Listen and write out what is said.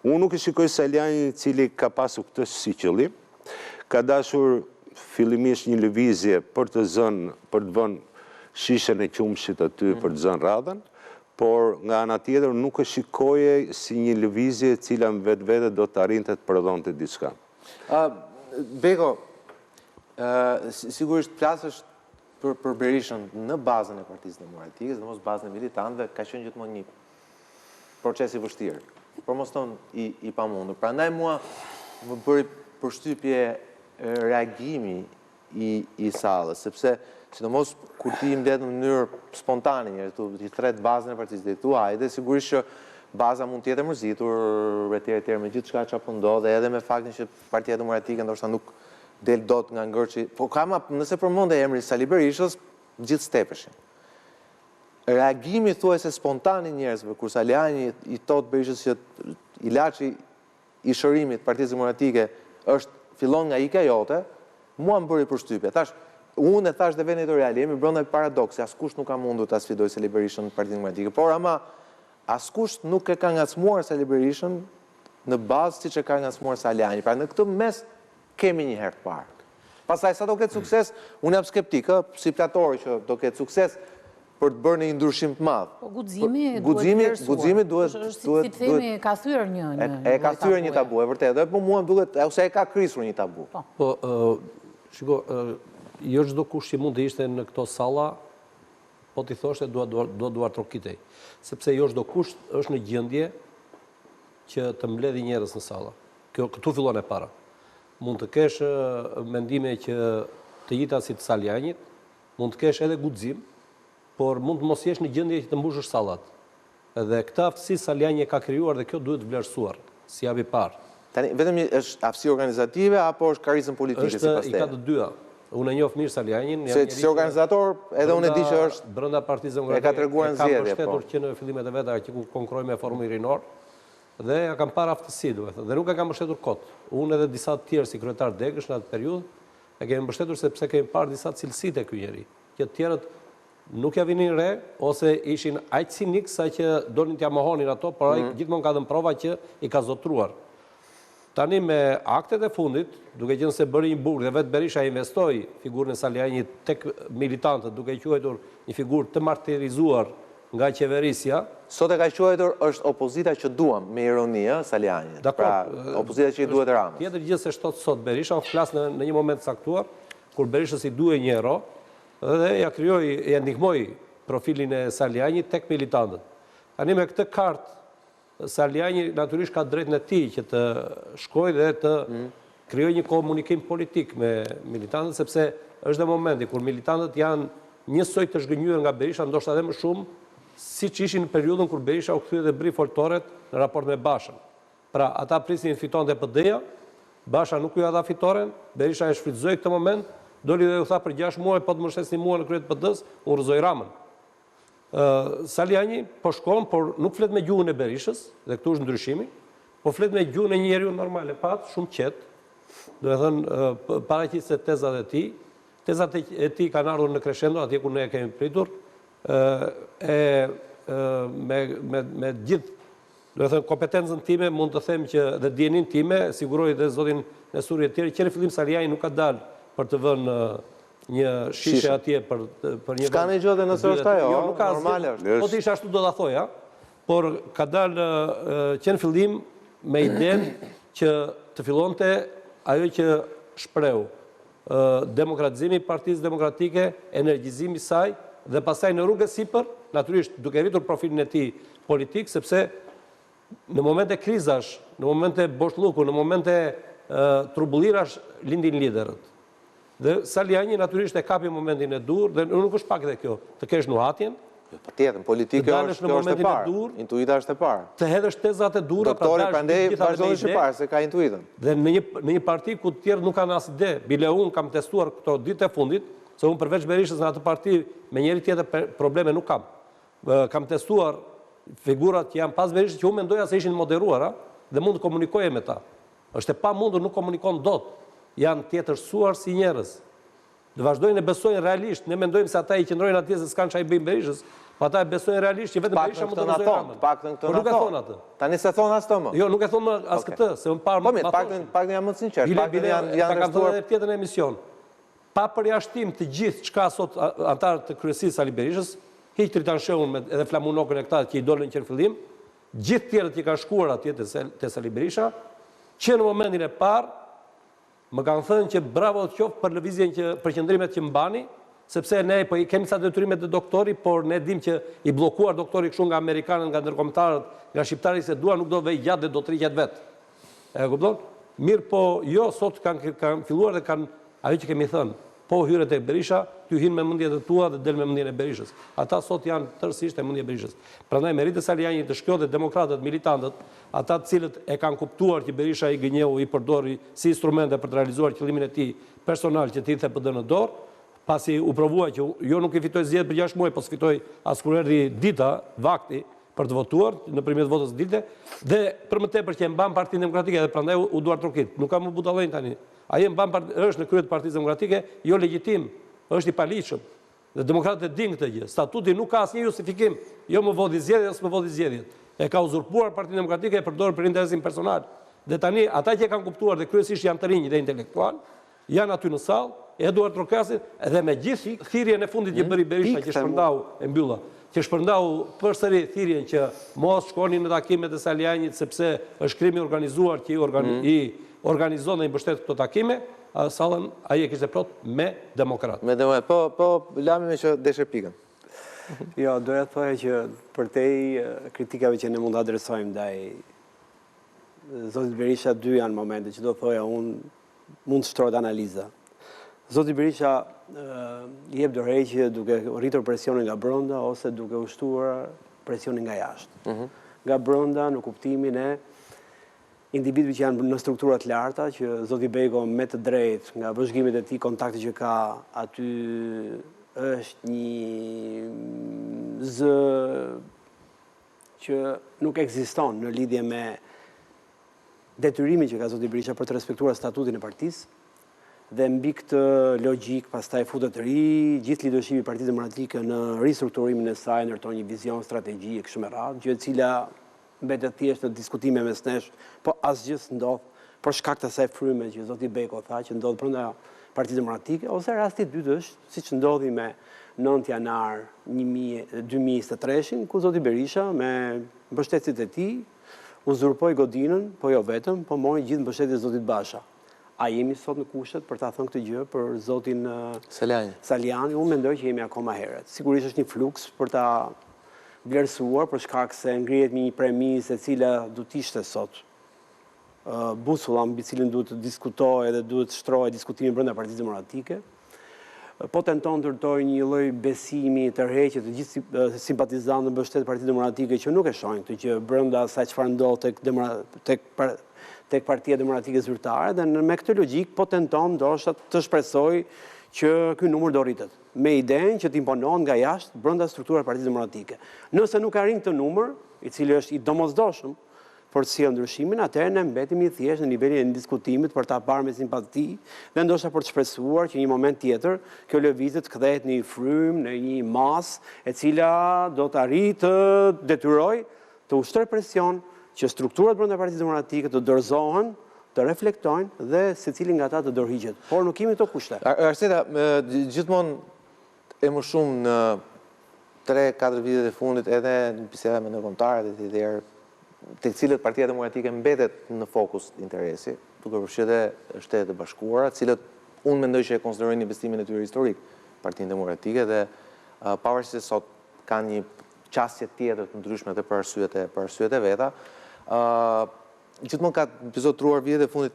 Unë nuk e shikoj Saliani i cili ka pasur këtë si qëllim, ka dashur fillimisht një lëvizje për të vënë shishën e qumshit aty për të zënë radhën, por nga ana tjetër nuk e shikoje si një lëvizje e cila në vetë do të arrinte të prodhonte diçka. Beko, sigurisht plasësh për Berishën në bazën e Partisë Demokratike, dhe mos bazën e militantëve, ka qenë gjithmonë një proces i vështirë, por mos tonë i pamundur. Prandaj mua më bëri përshtypje reagimi i sallës, sepse sidomos kur ti mbledh në mënyrë spontane njerëz ti thret bazën e partisë dhe tu, hajde sigurisht që baza mund të jetë mërzitur etj me gjithçka çapo ndodh, edhe me faktin që Partia Demokratike ndoshta nuk del dot nga ngërçi, po nëse përmendë emri Sali Berishës, gjithë stepeshin. Reagimi thuajse spontan i njerëzve kur Saliani i thot Berishës që ilaçi i shërimit Partisë Demokratike fillon nga ika jote, mua më bëri përshtypje. Unë e thash dhe vend editorial, jemi brenda paradoksi, askush nuk ka mundur ta sfidojë Sali Berishën në Partinë Demokratike, por ama askush nuk e ka ngacmuar Sali Berishën në bazë siç e ka ngacmuar Saliani. Pra në këtë mes kemi një herë të parë. Pastaj sa do ketë sukses, unë jam skeptik, si platori që do ketë sukses për të bërë një ndryshim të madh. Po guximi duhet si themi ka thyer e ka thyer një tabu, e vërtetë, po mua më duket ose e ka krisur një tabu. Po, shiko, jo çdo kush që mund të ishte në këto salla, po ti thoshte dua trokitej, sepse jo çdo kush është në gjendje që të mbledhë njerëz në salla. Këtu fillon e para. Mund të kesh mendime që të njëjta si të Salianit, mund të kesh edhe guxim, por mund të mos jesh në gjendje që të mbushësh sallat. Edhe këtë aftësi Saliani e ka krijuar dhe kjo duhet vlerësuar, si japi parë. Tani vetëm është aftësi organizative apo është karizëm politike sipas teje? I ka të dyja. Unë e njoh mirë Salianin, si organizator, edhe unë e di që është brenda Partisë Demokratike. E ka treguar në zgjedhje, po. Ka mbështetur që në fillimet e veta që ku konkurroi me Forumin Rinor, dhe ja kam parë aftësi, dhe nuk e kam mbështetur kot. Unë edhe disa të tjerë si kryetar Degësh në atë periudhë e kemi mbështetur sepse kemi parë disa cilësitë e ky njeri, që të tjerët nuk ja vinin re ose ishin aq cinik sa që donin t'ja mohonin ato, por ai gjithmonë ka dhënë prova që i ka zotruar. Tani me aktet e fundit, duke qenë se bëri një burg dhe vetë Berisha investoi figurën e Salianit tek militantët, duke quajtur një figurë të martirizuar nga qeverisja. Sot e ka quajtur është opozita që duam, me ironi, Salianit. Pra, opozita që i duhet Ramës. Tjetër gjë se shtot sot Berisha u flas në një moment caktuar, kur Berishës i duhej një ero, dhe ja ndihmoi profilin e Salianit tek militantët. Tani me këtë kartë Saliani natyrisht ka drejtën e tij që të shkojë dhe të krijojë një komunikim politik me militantët, sepse është dhe momenti kur militantët janë njësoj të zhgënjur nga Berisha, ndoshta edhe më shumë, siç ishin në periudhën kur Berisha u kthye dhe bri foltoret në raport me Bashën. Pra, ata prisnin fitonte PD-ja, Basha nuk ju dha fitoren, Berisha e shfrytëzoi këtë moment, doli dhe u tha për 6 muaj, po të mbështesni mua në krye të PD-s, unë rrëzoj Ramën. Saliani po shkon, por nuk flet me gjuhën e Berishës, dhe këtu është ndryshimi, po flet me gjuhën e një njeriu normal, shumë qetë, do të thënë paraqisë tezat e tij. Tezat e tij kanë ardhur në crescendo, atje ku ne kemi pritur, me gjithë, do të thënë kompetencën time, mund të them që dhe dijenin time, siguroj dhe zotin Nesuri e tjerë, që në fillim Saliani nuk ka dalë për të vënë një shishe atje për një... S'ka në gjë dhe nësë është ajo, normal është. Po të isha ashtu do t'a thoja, por ka dalë që në fillim me idenë që të fillonte ajo që shpreu, demokratizimi Partisë Demokratike, energjizimi saj, dhe pasaj në rrugë sipër, natyrisht duke rritur profilin e tij politik, sepse në momente krizash, në momente boshllëku, në momente trubullirash lindin liderët. Dhe Saliani natyrisht e kapi momentin e dur, dhe nuk është pak edhe kjo, të kesh nuhatjen. Patjetër, politikë është e parë, intuita është e parë. Të hedhësh tezat e dura, doktori prandaj vazhdonin e parë se ka intuitën. Dhe në një parti ku të tjerë nuk kanë as ide, bile unë kam testuar këto ditë e fundit, se unë përveç Berishës në atë parti me njëri tjetër probleme nuk kam. Kam testuar figurat që janë pas Berishës që unë mendoja se ishin moderuara dhe mund të komunikoje me ta. Është e pamundur, nuk komunikon dot. Janë tjetërsuar si njerëz. Dhe vazhdojnë e besojnë realisht, ne mendojmë se ata i qëndrojnë atje se s'kan çaj bëjnë Berishës, Po ata e besojnë realisht që vetëm Berisha mund të mësojë Ramën. Paktën këtë Po nuk e thonë atë. Tani se thonë as të më. Jo, nuk e thonë as këtë, se më parë Po mirë, paktën janë më të sinqertë, paktën janë rreshtuar edhe tjetër në emision. Pa përjashtim të gjithë çka sot antarët të kryesisë Sali Berishës, hiq Tritanshehun me edhe flamunokën e këta që i dolën që në fillim, gjithë tjerët që kanë shkuar atje te Sali Berisha, që në momentin e parë më kanë thënë që bravo të qoftë për lëvizjen për qëndrimet që mbani, sepse ne po kemi sa detyrime të doktori, por ne dim që i bllokuar doktori kështu nga amerikanët, nga ndërkombëtarët, nga shqiptarët se dua nuk do vej gjatë dhe do të rriqet vet. E kupton? Mirë, po jo sot kanë filluar dhe kanë ajo që kemi thënë, po hyre tek Berisha, ty hin me mendjet e tua dhe del me mendjen e Berishës. Ata sot janë tërësisht e mendjes e Berishës. Prandaj meritet Saliani të shkojë demokratët, militantët, ata të cilët e kanë kuptuar që Berisha i gënjeu, i përdori si instrumente për të realizuar qëllimin e tij personal që ti the PD në dorë, pasi u provua që jo nuk i fitoi zgjedhjet për 6 muaj, po s'fitoi as kur erdhi dita, vakti për të votuar nëpërmjet votës dilte, dhe për më tepër që e mban Partinë Demokratike dhe prandaj u duar trokit. Nuk ka më budallën tani. Ai është në krye të Partisë Demokratike, jo legjitim, është i paligjshëm. Dhe demokratët e dinë këtë gjë. Statuti nuk ka asnjë justifikim, jo më voti zgjedhjet, as më voti zgjedhjet. E ka uzurpuar Partinë Demokratike e përdor për interesin personal. Dhe tani ata që kanë kuptuar dhe kryesisht janë të rinj dhe intelektual, janë aty në sallë, Eduard Trokasin, edhe me gjithë thirrjen e fundit që bëri Berisha që shpërndau e mbylla, që shpërndau përsëri thirrjen që mos shkoni në takimet e Salianit sepse është krimi organizuar që i organizon dhe i mbështet këto takime, sallën ai e kishte plot me demokrat. Me demokrat. Po lami me që deshe pikën. Jo, doja të thoja që përtej kritikave që ne mund të adresojmë ndaj Zotit Berisha, dy janë momente që do thoja unë mund të shtrohet analiza. Zoti Berisha jep dorëheqje duke rritur presionin nga brenda ose duke ushtuar presionin nga jashtë. Nga brenda në kuptimin e individëve që janë në struktura të larta, që Zoti Beko me të drejtë nga vëzhgimet e tij, kontakte që ka aty është një zë që nuk ekziston në lidhje me detyrimin që ka Zoti Berisha për të respektuar statutin e partisë. Dhe mbi këtë logjik pastaj futet të ri, gjithë lidershipi i Partisë Demokratike në ristrukturimin e saj ndërton një vizion, strategji e kështu me radhë, gjë e cila mbetet thjesht në diskutime mes nesh, po asgjë s'ndodh për shkak të asaj fryme që Zoti Beko tha që ndodh brenda Partisë Demokratike, ose rasti i dytë është siç ndodhi me 9 janar 2023, ku Zoti Berisha me mbështetësit e tij uzurpoi godinën, po jo vetëm, po mori gjithë mbështetjen e Zotit Basha. A jemi sot në kushtet për ta thënë këtë gjë për zotin Saliani? Unë mendoj që jemi akoma herët. Sigurisht është një fluks për ta vlerësuar për shkak se ngrihet një premisë e cila duhet të ishte sot busulla mbi cilën duhet të diskutojë dhe duhet të shtrohej diskutimi brenda Partisë Demokratike. Po tenton të ndërtoj një lloj besimi tërheqje të gjithë simpatizantëve mbështet Partisë Demokratike që nuk e shohin këtë gjë brenda asaj çfarë ndodh tek Partia Demokratike Zyrtare, dhe me këtë logjik po tenton ndoshta të shpresoj që ky numër do rritet, me idenë që të imponohet nga jashtë brenda strukturave të Partisë Demokratike. Nëse nuk arrin këtë numër, i cili është i domosdoshëm për të sjellë ndryshimin, atëherë ne mbetemi thjesht në nivelin e diskutimit për ta parë me simpati dhe ndoshta për të shpresuar që një moment tjetër kjo lëvizje të kthehet në një frymë, në një masë e cila do të arrijë të detyrojë të ushtrojë presion që strukturat brenda Partisë Demokratike të dorëzohen, të reflektojnë dhe secili nga ata të dorëhiqet. Por nuk kemi këto kushte. Arseta, gjithmonë e më shumë në 3-4 vitet e fundit, edhe në biseda me ndërkombëtarët e tjerë, tek cilët Partia Demokratike mbetet në fokus interesi, duke përfshirë Shtetet e Bashkuara, cilët unë mendoj që e konsiderojnë një investimin e tyre historik Partinë Demokratike, dhe pavarësisht se sot kanë një qasje tjetër të ndryshme dhe për arsyet e veta, gjithmonë ka epizod truar vitet e fundit